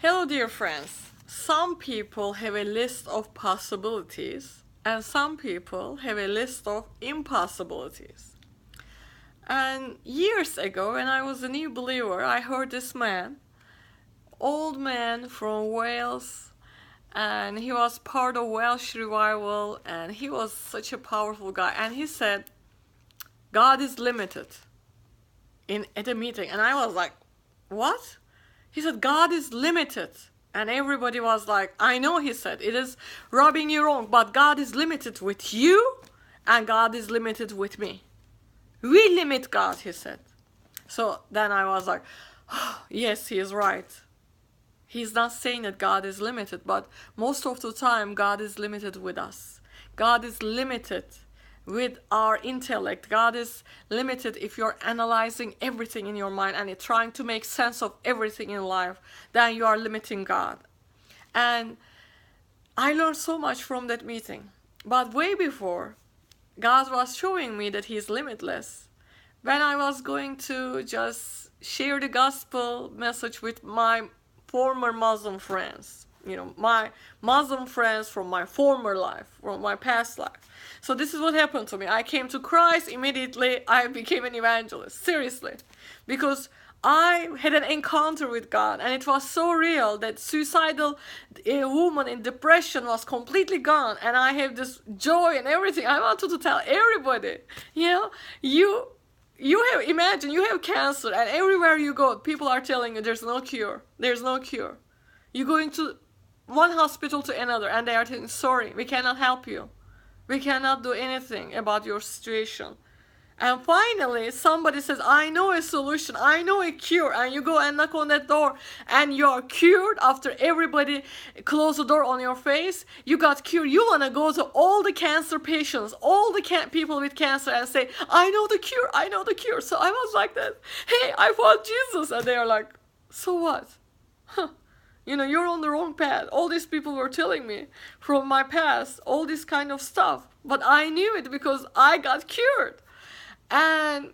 Hello, dear friends. Some people have a list of possibilities, and some people have a list of impossibilities. And years ago, when I was a new believer, I heard this man, old man from Wales, and he was part of Welsh revival, and he was such a powerful guy. And he said, "God is limited." At a meeting, and I was like, "What?" He said, "God is limited." And everybody was like, "I know," he said, "it is rubbing you wrong, but God is limited with you, and God is limited with me. We limit God," he said. So then I was like, oh, yes, he is right. He's not saying that God is limited, but most of the time, God is limited with us. God is limited with our intellect. God is limited if you're analyzing everything in your mind and trying to make sense of everything in life, then you are limiting God. And I learned so much from that meeting. But way before, God was showing me that He's limitless. When I was going to just share the gospel message with my former Muslim friends, my Muslim friends from my former life, from my past life. So this is what happened to me. I came to Christ, immediately I became an evangelist, seriously. Because I had an encounter with God, and it was so real that suicidal woman in depression was completely gone, and I have this joy and everything. I wanted to tell everybody, imagine you have cancer, and everywhere you go, people are telling you there's no cure. There's no cure. You go into one hospital to another, and they are telling, "Sorry, we cannot help you. We cannot do anything about your situation." And finally, somebody says, "I know a solution, I know a cure," and you go and knock on that door, and you are cured. After everybody closed the door on your face, you got cured. You want to go to all the cancer patients, all the people with cancer, and say, "I know the cure, I know the cure." So I was like that, "Hey, I found Jesus." And they are like, "So what? Huh. You're on the wrong path." All these people were telling me from my past, all this kind of stuff. But I knew it because I got cured. And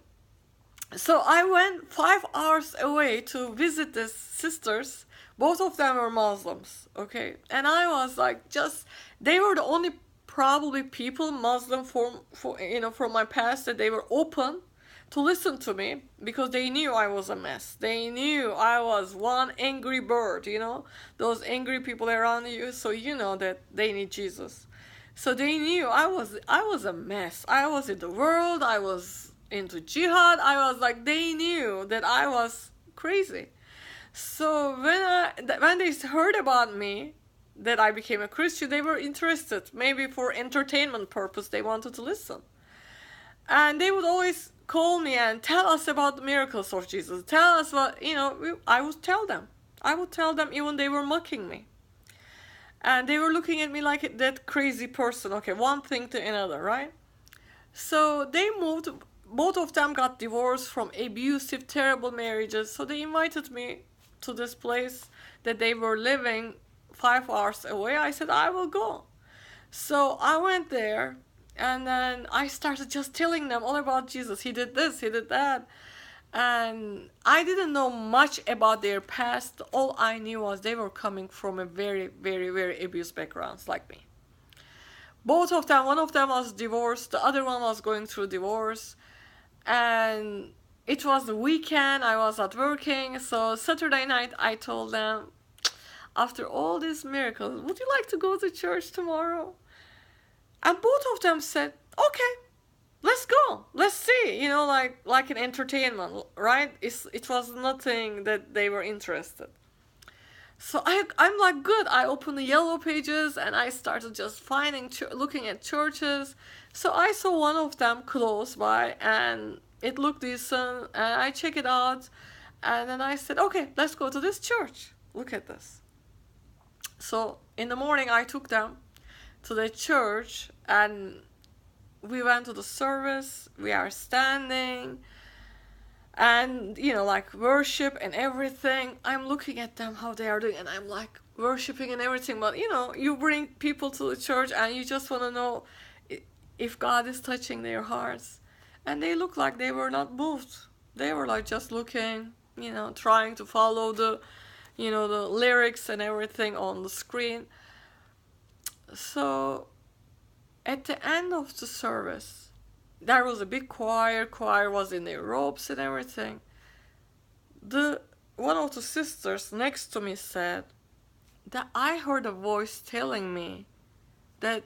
so I went 5 hours away to visit these sisters. Both of them were Muslims, okay? And I was like, they were the only probably people, Muslim from my past, that they were open to listen to me, because they knew I was a mess. They knew I was one angry bird, those angry people around you, so you know that they need Jesus. So they knew I was a mess. I was in the world. I was into jihad. I was like, they knew that I was crazy. So when they heard about me, that I became a Christian, they were interested. Maybe for entertainment purpose, they wanted to listen. And they would always call me and tell us about the miracles of Jesus. Tell us what, I would tell them. I would tell them, even they were mocking me. And they were looking at me like that crazy person. Okay, one thing to another, right? So they moved. Both of them got divorced from abusive, terrible marriages. So they invited me to this place that they were living 5 hours away. I said, "I will go." So I went there, and then I started just telling them all about Jesus. He did this, he did that. And I didn't know much about their past. All I knew was they were coming from a very, very, very abused backgrounds like me. Both of them, one of them was divorced, the other one was going through divorce. And it was the weekend, I was not working. So Saturday night I told them, "After all these miracles, would you like to go to church tomorrow?" And both of them said, "Okay. Let's go. Let's see." Like an entertainment, right? It was nothing that they were interested. So I'm like, good. I opened the yellow pages and I started just looking at churches. So I saw one of them close by and it looked decent, and I check it out. And then I said, "Okay, let's go to this church. Look at this." So in the morning I took them to the church, and we went to the service. We are standing and like worship and everything. I'm looking at them, how they are doing, and I'm like worshiping and everything. But you bring people to the church and you just want to know if God is touching their hearts. And they look like they were not moved. They were like just looking, trying to follow the the lyrics and everything on the screen. So at the end of the service, there was a big choir. Choir was in their robes and everything. One of the sisters next to me said that I heard a voice telling me that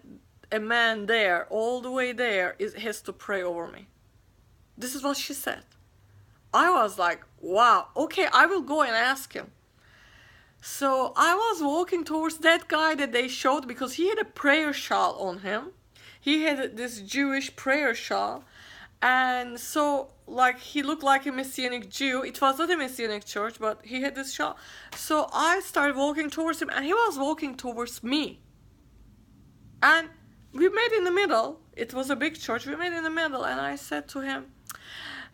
a man there, all the way there, has to pray over me. This is what she said. I was like, wow, okay, I will go and ask him. So I was walking towards that guy that they showed, because he had a prayer shawl on him. He had this Jewish prayer shawl. And so, like, he looked like a Messianic Jew. It was not a Messianic church, but he had this shawl. So I started walking towards him, and he was walking towards me. And we met in the middle. It was a big church. We met in the middle, and I said to him,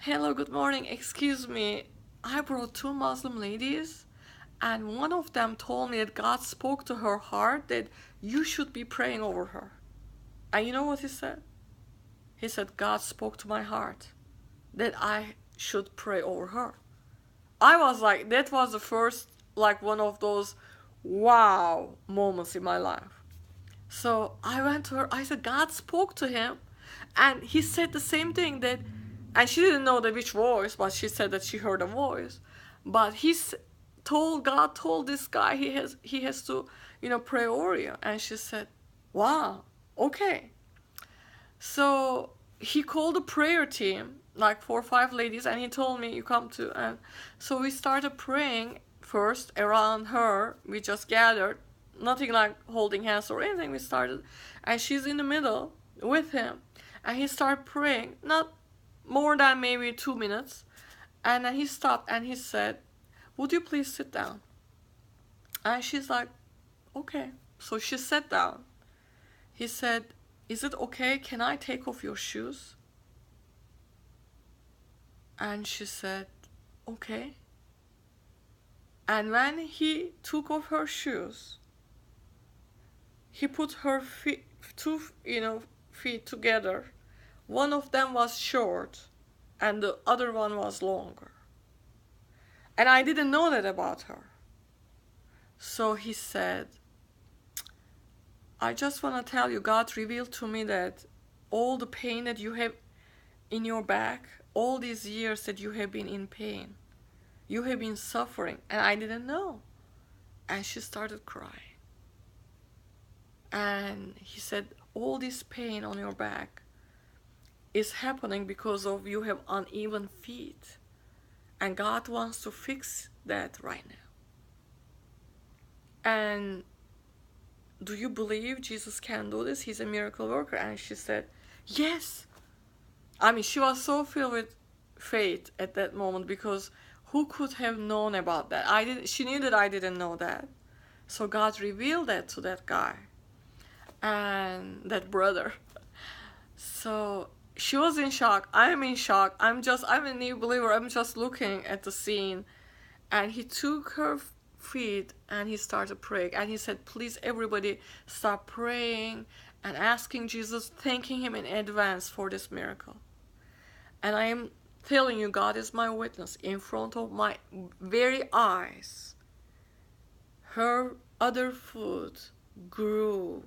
hello, good morning, excuse me. I brought 2 Muslim ladies, and one of them told me that God spoke to her heart that you should be praying over her. And you know what he said? He said, God spoke to my heart that I should pray over her. I was like, that was the first, like, one of those wow moments in my life. So I went to her, I said, God spoke to him, and he said the same thing, that, and she didn't know which voice, but she said that she heard a voice. But God told this guy he has to, pray over you. And she said, wow, okay. So he called a prayer team, like 4 or 5 ladies, and he told me, you come to. And so we started praying first around her. We just gathered, nothing like holding hands or anything. We started, and she's in the middle with him. And he started praying, not more than maybe 2 minutes. And then he stopped and he said, would you please sit down? And she's like, okay. So she sat down. He said, is it okay? Can I take off your shoes? And she said, okay. And when he took off her shoes, he put her feet, 2 feet together. One of them was short and the other one was longer. And I didn't know that about her. So he said, I just want to tell you, God revealed to me that all the pain that you have in your back, all these years that you have been in pain, you have been suffering, and I didn't know. And she started crying. And he said, all this pain on your back is happening because of you have uneven feet. And God wants to fix that right now. And do you believe Jesus can do this? He's a miracle worker. And she said, yes. I mean, she was so filled with faith at that moment, because who could have known about that? She knew that I didn't know that. So God revealed that to that guy and that brother. So she was in shock. I'm in shock. I'm a new believer. I'm just looking at the scene. And he took her feet and he started praying. And he said, please, everybody, start praying and asking Jesus, thanking him in advance for this miracle. And I am telling you, God is my witness. In front of my very eyes, her other foot grew.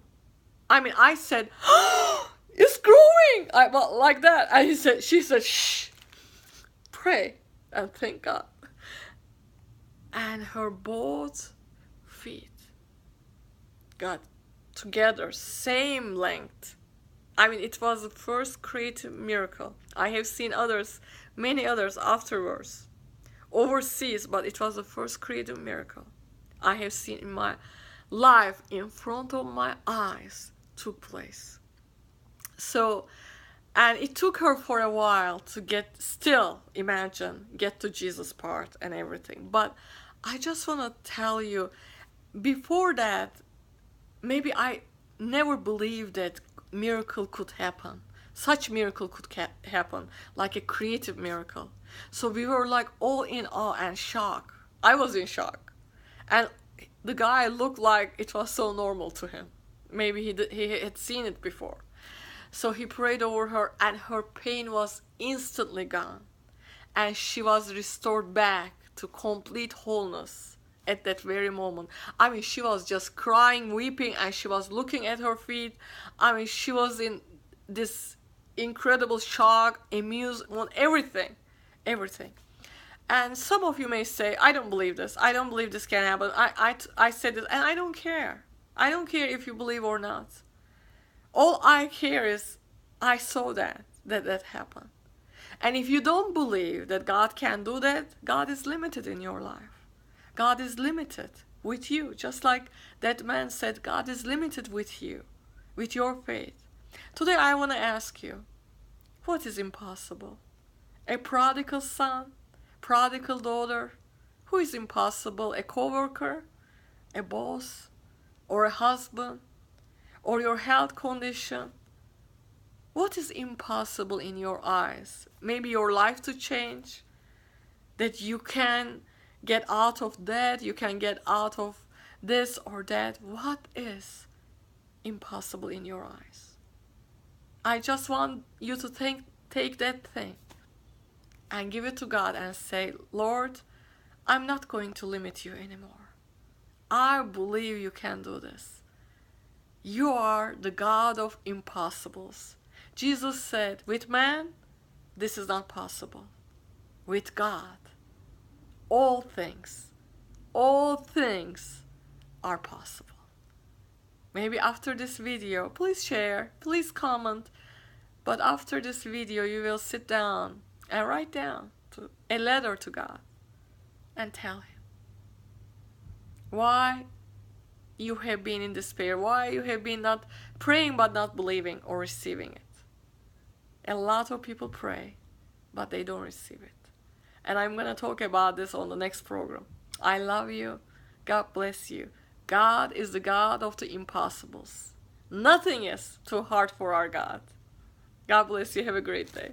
I mean, I said, oh, it's growing! Like that. And she said, shh, pray and thank God. And her both feet got together, same length. I mean, it was the first creative miracle. I have seen many others afterwards, overseas, but it was the first creative miracle I have seen in my life, in front of my eyes, took place. So, and it took her for a while to get to Jesus part and everything. But I just want to tell you, before that, maybe I never believed that miracle could happen. Such miracle could happen, like a creative miracle. So we were like all in awe and shock. I was in shock. And the guy looked like it was so normal to him. Maybe he had seen it before. So he prayed over her and her pain was instantly gone. And she was restored back to complete wholeness at that very moment. I mean, she was just crying, weeping, and she was looking at her feet. I mean, she was in this incredible shock, amusement, everything. Everything. And some of you may say, I don't believe this. I don't believe this can happen. I said this, and I don't care. I don't care if you believe or not. All I care is I saw that happened. And if you don't believe that God can do that, God is limited in your life. God is limited with you. Just like that man said, God is limited with you, with your faith. Today I want to ask you, what is impossible? A prodigal son? Prodigal daughter? Who is impossible? A co-worker? A boss? Or a husband? Or your health condition? What is impossible in your eyes? Maybe your life to change? That you can get out of that, you can get out of this or that. What is impossible in your eyes? I just want you to take that thing and give it to God and say, Lord, I'm not going to limit you anymore. I believe you can do this. You are the God of impossibles. Jesus said, with man, this is not possible. With God, all things are possible. Maybe after this video, please share, please comment, but after this video you will sit down and write down a letter to God and tell Him why you have been in despair, why you have been not praying but not believing or receiving it. A lot of people pray, but they don't receive it. And I'm going to talk about this on the next program. I love you. God bless you. God is the God of the impossibles. Nothing is too hard for our God. God bless you. Have a great day.